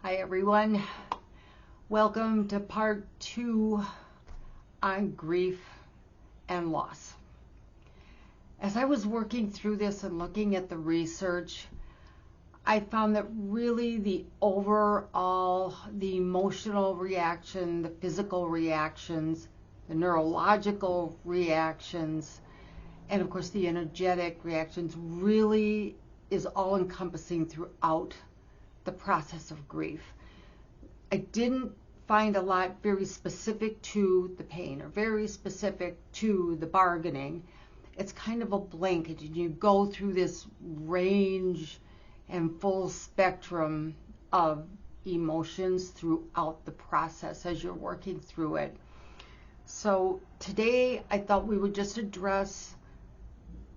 Hi everyone, welcome to part 2 on grief and loss. As I was working through this and looking at the research, I found that really the overall, the emotional reaction, the physical reactions, the neurological reactions, and of course the energetic reactions really is all encompassing throughout the process of grief. I didn't find a lot very specific to the pain or very specific to the bargaining. It's kind of a blanket, and you go through this range and full spectrum of emotions throughout the process as you're working through it. So today I thought we would just address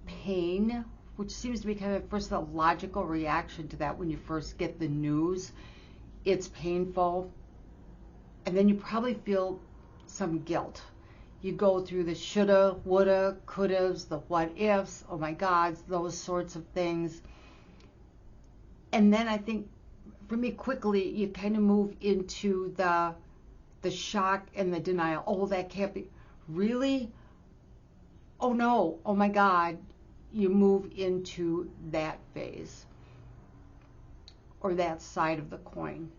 pain, which seems to be kind of first a logical reaction to that when you first get the news. It's painful, and then you probably feel some guilt. You go through the shoulda, woulda, couldas, the what ifs, oh my God, those sorts of things. And then I think for me quickly, you kind of move into the shock and the denial. Oh, that can't be. Really? Oh no, oh my God. You move into that phase or that side of the coin.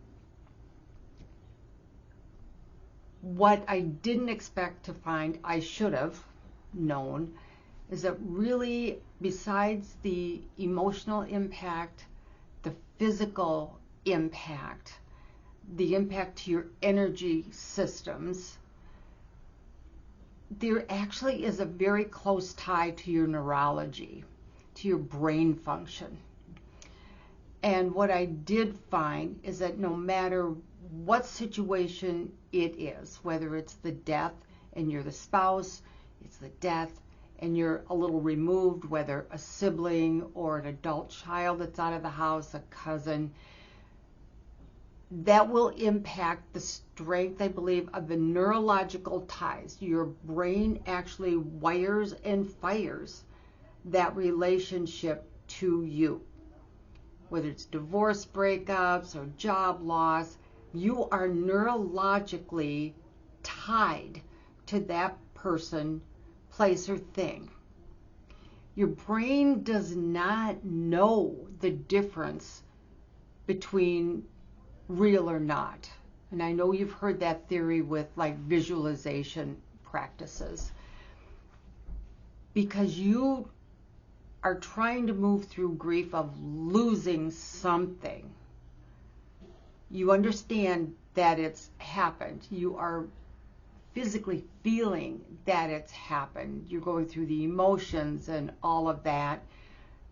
What I didn't expect to find, I should have known, is that really besides the emotional impact, the physical impact, the impact to your energy systems, there actually is a very close tie to your neurology, to your brain function. And what I did find is that no matter what situation it is, whether it's the death and you're the spouse, it's the death and you're a little removed, whether a sibling or an adult child that's out of the house, a cousin, that will impact the strength, I believe, of the neurological ties. Your brain actually wires and fires that relationship to you. Whether it's divorce breakups or job loss, you are neurologically tied to that person, place, or thing. Your brain does not know the difference between real or not. And I know you've heard that theory with like visualization practices. Because you are trying to move through grief of losing something. You understand that it's happened. You are physically feeling that it's happened. You're going through the emotions and all of that.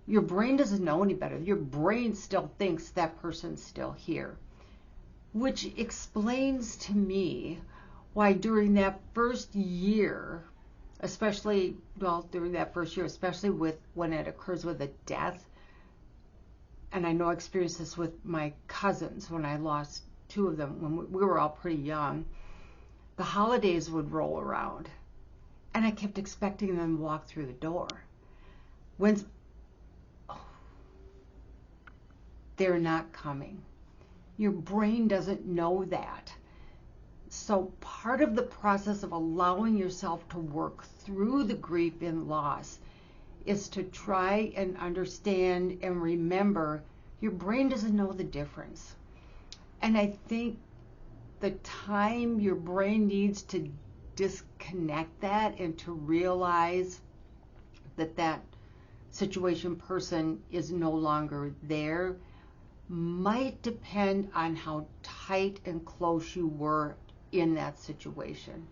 Your brain doesn't know any better. Your brain still thinks that person's still here. Which explains to me why during that first year, especially with when it occurs with a death, and I know I experienced this with my cousins when I lost 2 of them when we were all pretty young, the holidays would roll around, and I kept expecting them to walk through the door. They're not coming. Your brain doesn't know that. So part of the process of allowing yourself to work through the grief and loss is to try and understand and remember your brain doesn't know the difference. And I think the time your brain needs to disconnect that and to realize that that situation, person is no longer there might depend on how tight and close you were in that situation.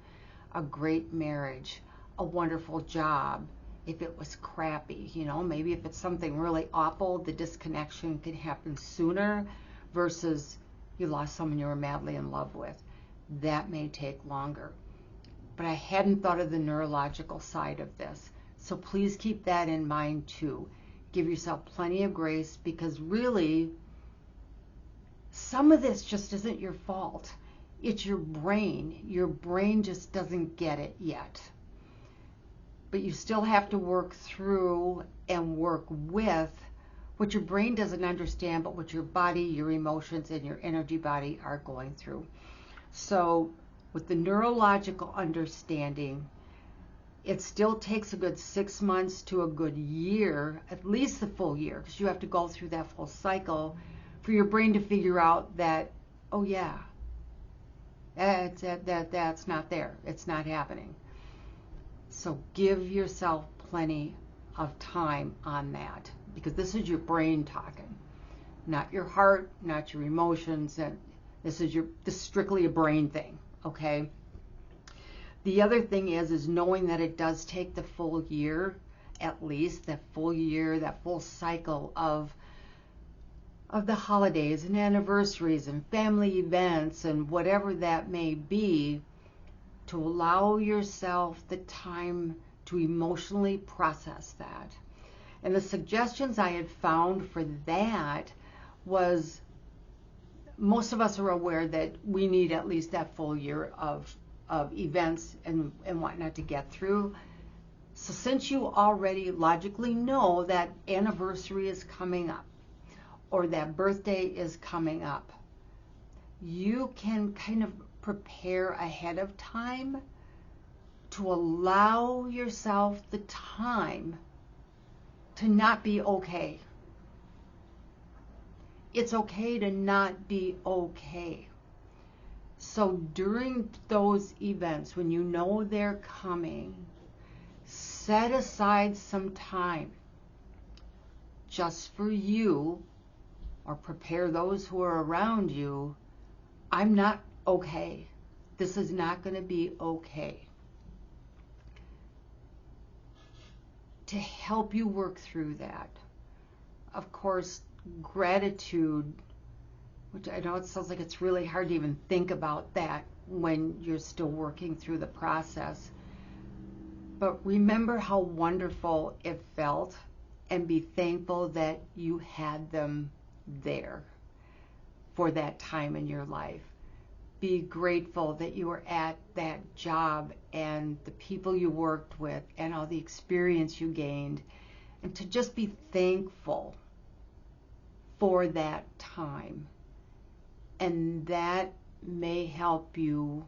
A great marriage, a wonderful job. If it was crappy, maybe if it's something really awful, the disconnection can happen sooner versus you lost someone you were madly in love with. That may take longer. But I hadn't thought of the neurological side of this. So please keep that in mind too. Give yourself plenty of grace, because really, some of this just isn't your fault. It's your brain. Your brain just doesn't get it yet. But you still have to work through and work with what your brain doesn't understand, but what your body, your emotions, and your energy body are going through. So with the neurological understanding, it still takes a good 6 months to a good year, at least the full year, because you have to go through that full cycle for your brain to figure out that, oh yeah, that's not there. It's not happening. So give yourself plenty of time on that, because this is your brain talking, not your heart, not your emotions. And this is strictly a brain thing, okay? The other thing is knowing that it does take the full year, at least that full year, that full cycle of the holidays and anniversaries and family events and whatever that may be, to allow yourself the time to emotionally process that. And the suggestions I had found for that was, most of us are aware that we need at least that full year of events and whatnot to get through. So since you already logically know that anniversary is coming up or that birthday is coming up, you can kind of prepare ahead of time to allow yourself the time to not be okay. It's okay to not be okay. So during those events, when you know they're coming, set aside some time just for you, or prepare those who are around you. I'm not okay. This is not going to be okay. To help you work through that. Of course, gratitude, which I know it sounds like it's really hard to even think about that when you're still working through the process. But remember how wonderful it felt, and be thankful that you had them there for that time in your life. Be grateful that you were at that job and the people you worked with and all the experience you gained, and to just be thankful for that time. And that may help you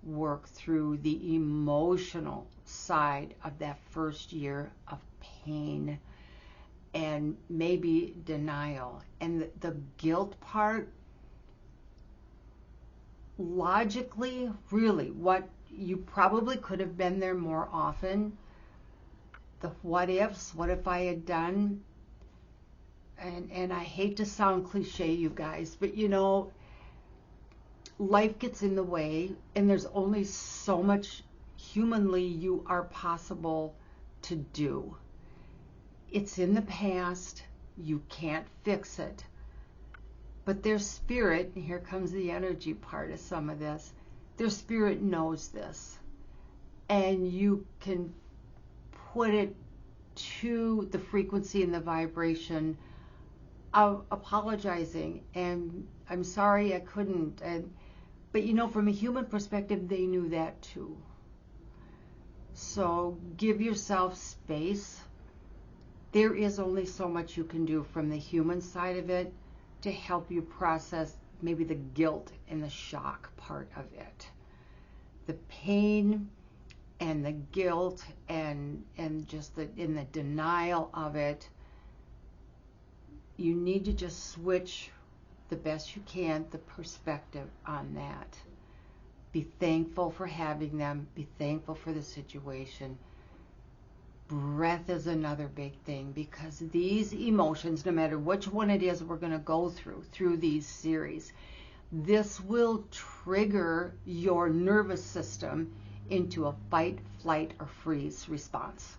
work through the emotional side of that first year of pain and maybe denial. And the guilt part, logically, really, what you probably could have been there more often. The what ifs, what if I had done? And I hate to sound cliche, you guys, but you know, life gets in the way, and there's only so much humanly you are possible to do. It's in the past. You can't fix it. But their spirit, and here comes the energy part of some of this, their spirit knows this. And you can put it to the frequency and the vibration of apologizing, and I'm sorry I couldn't. But you know, from a human perspective, they knew that too. So give yourself space. There is only so much you can do from the human side of it to help you process maybe the guilt and the shock part of it. The pain and the guilt and just in the denial of it, you need to just switch the best you can the perspective on that. Be thankful for having them. Be thankful for the situation. Breath is another big thing, because these emotions, no matter which one it is we're going to go through these series, this will trigger your nervous system into a fight, flight, or freeze response.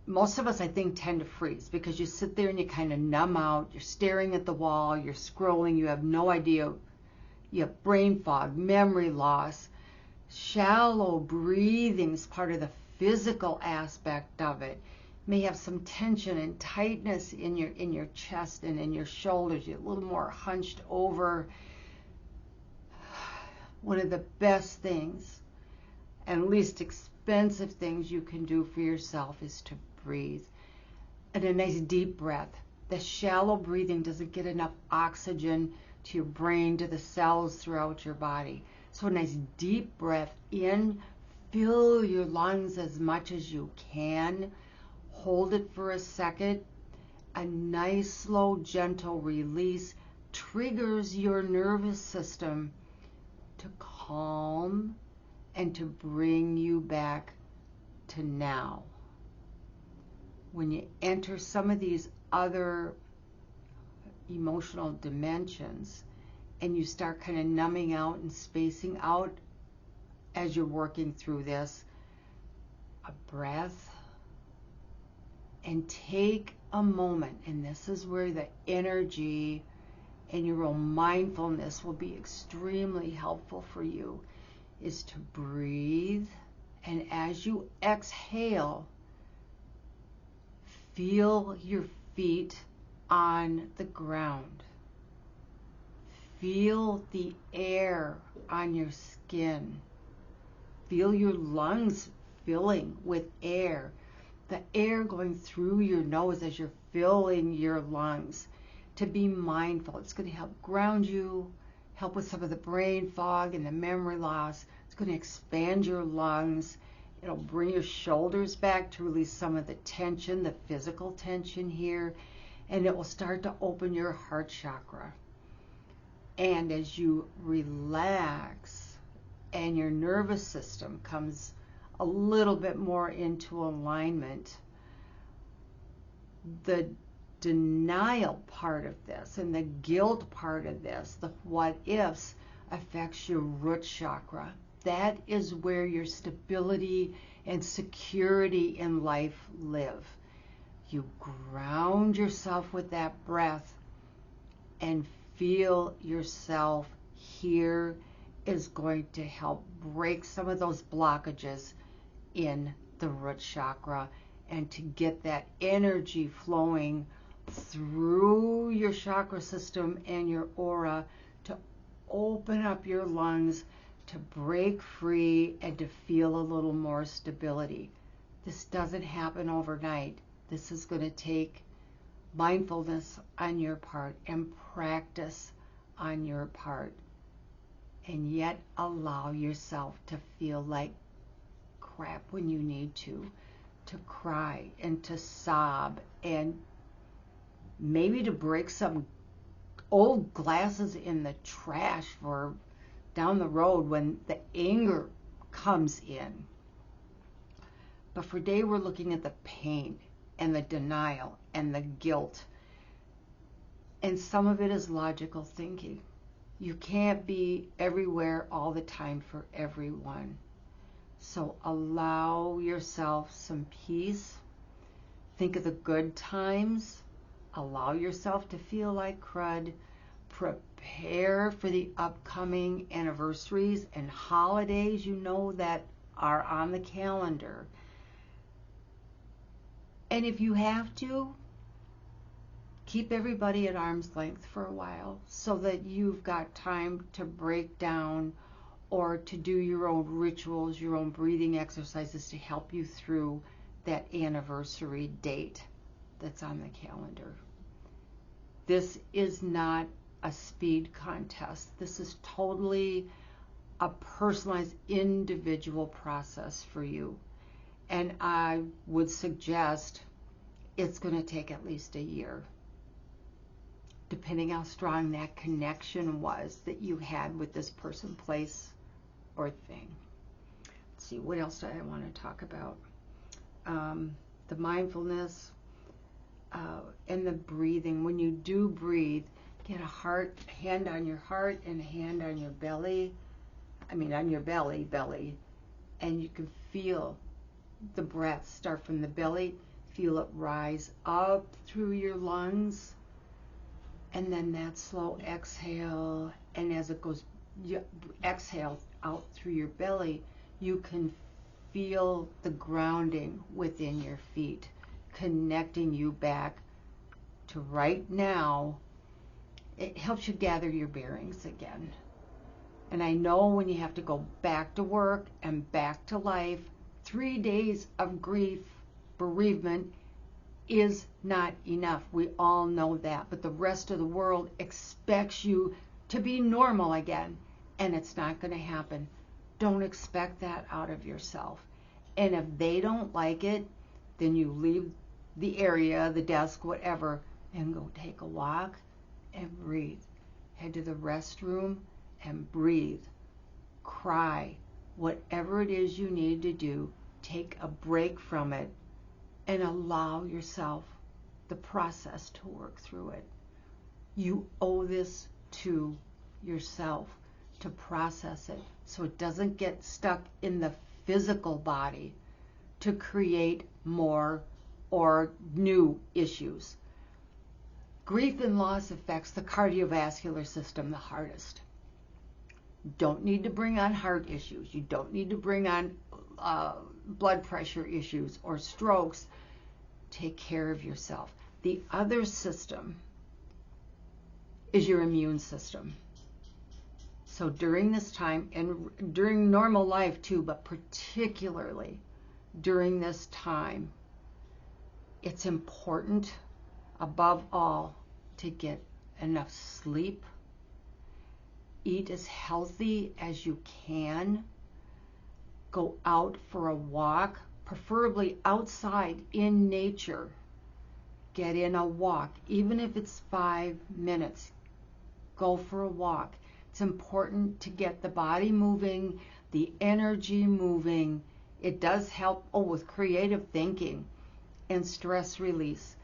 Most of us, I think, tend to freeze because you sit there and you kind of numb out. You're staring at the wall. You're scrolling. You have no idea. You have brain fog, memory loss. Shallow breathing is part of the physical aspect of it. You may have some tension and tightness in your chest and in your shoulders. You're a little more hunched over. One of the best things and least expensive things you can do for yourself is to breathe. And a nice deep breath. The shallow breathing doesn't get enough oxygen to your brain, to the cells throughout your body. So a nice deep breath in, fill your lungs as much as you can. Hold it for a second. A nice, slow, gentle release triggers your nervous system to calm and to bring you back to now. When you enter some of these other emotional dimensions and you start kind of numbing out and spacing out as you're working through this, a breath, and take a moment, and this is where the energy and your own mindfulness will be extremely helpful for you, is to breathe, and as you exhale, feel your feet on the ground. Feel the air on your skin. Feel your lungs filling with air. The air going through your nose as you're filling your lungs. To be mindful. It's going to help ground you, help with some of the brain fog and the memory loss. It's going to expand your lungs. It'll bring your shoulders back to release some of the tension, the physical tension here. And it will start to open your heart chakra. And as you relax and your nervous system comes a little bit more into alignment, the denial part of this and the guilt part of this, the what ifs, affects your root chakra. That is where your stability and security in life live. You ground yourself with that breath and feel yourself here is going to help break some of those blockages in the root chakra and to get that energy flowing through your chakra system and your aura to open up your lungs, to break free and to feel a little more stability. This doesn't happen overnight. This is going to take mindfulness on your part and practice on your part, and yet allow yourself to feel like crap when you need to cry and to sob, and maybe to break some old glasses in the trash for down the road when the anger comes in. But for today we're looking at the pain and the denial and the guilt. And some of it is logical thinking. You can't be everywhere all the time for everyone. So allow yourself some peace. Think of the good times. Allow yourself to feel like crud. Prepare for the upcoming anniversaries and holidays you know that are on the calendar. And if you have to, keep everybody at arm's length for a while so that you've got time to break down or to do your own rituals, your own breathing exercises to help you through that anniversary date that's on the calendar. This is not a speed contest. This is totally a personalized individual process for you. And I would suggest it's going to take at least a year, depending how strong that connection was that you had with this person, place, or thing. Let's see, what else do I want to talk about? The mindfulness and the breathing. When you do breathe, get a hand on your heart and a hand on your belly. On your belly. And you can feel the breath start from the belly. Feel it rise up through your lungs. And then that slow exhale. And as it goes, you exhale out through your belly, you can feel the grounding within your feet, connecting you back to right now. It helps you gather your bearings again. And I know when you have to go back to work and back to life, 3 days of grief, bereavement, is not enough. We all know that. But the rest of the world expects you to be normal again. And it's not going to happen. Don't expect that out of yourself. And if they don't like it, then you leave the area, the desk, whatever, and go take a walk and breathe. Head to the restroom and breathe. Cry. Whatever it is you need to do, take a break from it and allow yourself the process to work through it. You owe this to yourself to process it so it doesn't get stuck in the physical body to create more or new issues. Grief and loss affects the cardiovascular system the hardest. You don't need to bring on heart issues. You don't need to bring on blood pressure issues or strokes. Take care of yourself. The other system is your immune system. So during this time, and during normal life too, but particularly during this time, it's important, above all, to get enough sleep, eat as healthy as you can, go out for a walk, preferably outside in nature. Get in a walk, even if it's 5 minutes. Go for a walk. It's important to get the body moving, the energy moving. It does help with creative thinking and stress release.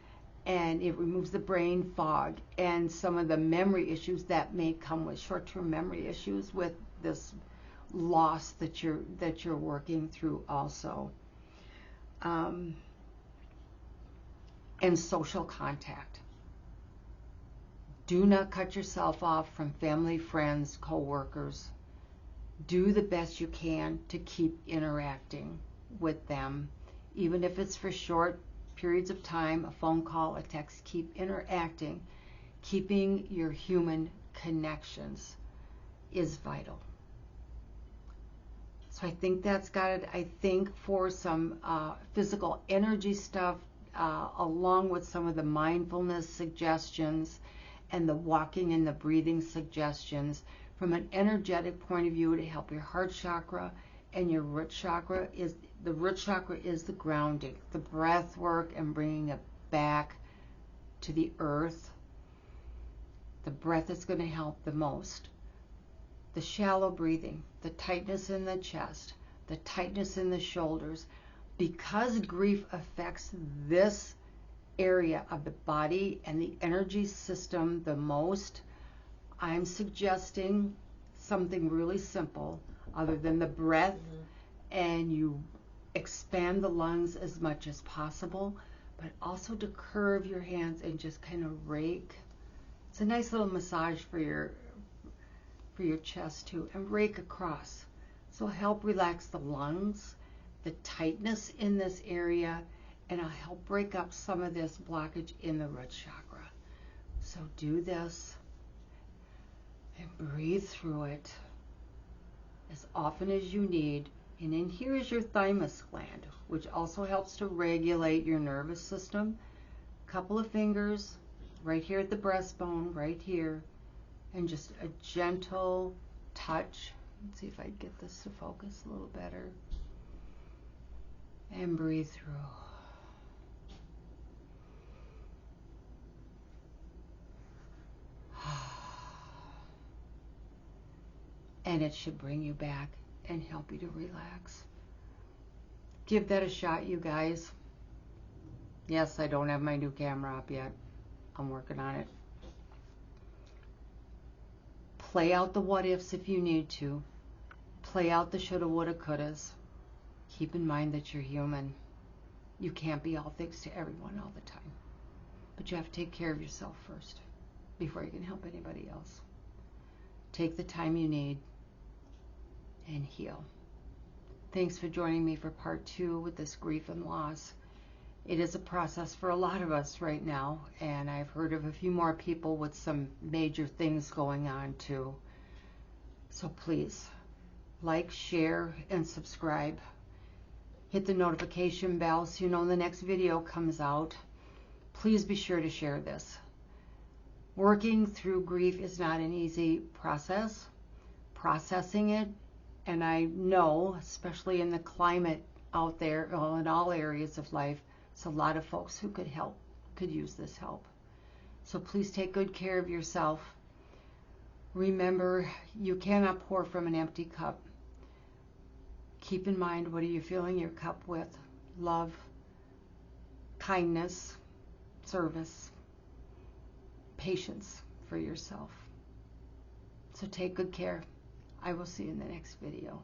And it removes the brain fog and some of the memory issues that may come with short-term memory issues with this loss that you're working through also. And social contact. Do not cut yourself off from family, friends, co-workers. Do the best you can to keep interacting with them, even if it's for short periods of time, a phone call, a text. Keep interacting. Keeping your human connections is vital. So I think that's got it. I think for some physical energy stuff, along with some of the mindfulness suggestions and the walking and the breathing suggestions, from an energetic point of view, to help your heart chakra and your root chakra, is the root chakra is the grounding, the breath work and bringing it back to the earth. The breath is going to help the most. The shallow breathing, the tightness in the chest, the tightness in the shoulders. Because grief affects this area of the body and the energy system the most, I'm suggesting something really simple other than the breath, and you expand the lungs as much as possible, but also to curve your hands and just kind of rake. It's a nice little massage for your chest too, and rake across. So help relax the lungs, the tightness in this area, and I'll help break up some of this blockage in the root chakra. So do this and breathe through it as often as you need. And in here is your thymus gland, which also helps to regulate your nervous system. A couple of fingers right here at the breastbone, right here, and just a gentle touch. Let's see if I can get this to focus a little better. And breathe through. And it should bring you back and help you to relax. Give that a shot, you guys. Yes, I don't have my new camera up yet. I'm working on it. Play out the what ifs if you need to. Play out the shoulda, woulda, couldas. Keep in mind that you're human. You can't be all things to everyone all the time. But you have to take care of yourself first before you can help anybody else. Take the time you need and heal. Thanks for joining me for part 2 with this grief and loss. It is a process for a lot of us right now, and I've heard of a few more people with some major things going on too. So please, like, share, and subscribe. Hit the notification bell so you know when the next video comes out. please be sure to share this. Working through grief is not an easy process. Processing it, and I know, especially in the climate out there, well, in all areas of life, it's a lot of folks who could use this help. So please take good care of yourself. Remember, you cannot pour from an empty cup. Keep in mind, what are you filling your cup with? Love, kindness, service, patience for yourself. So take good care. I will see you in the next video.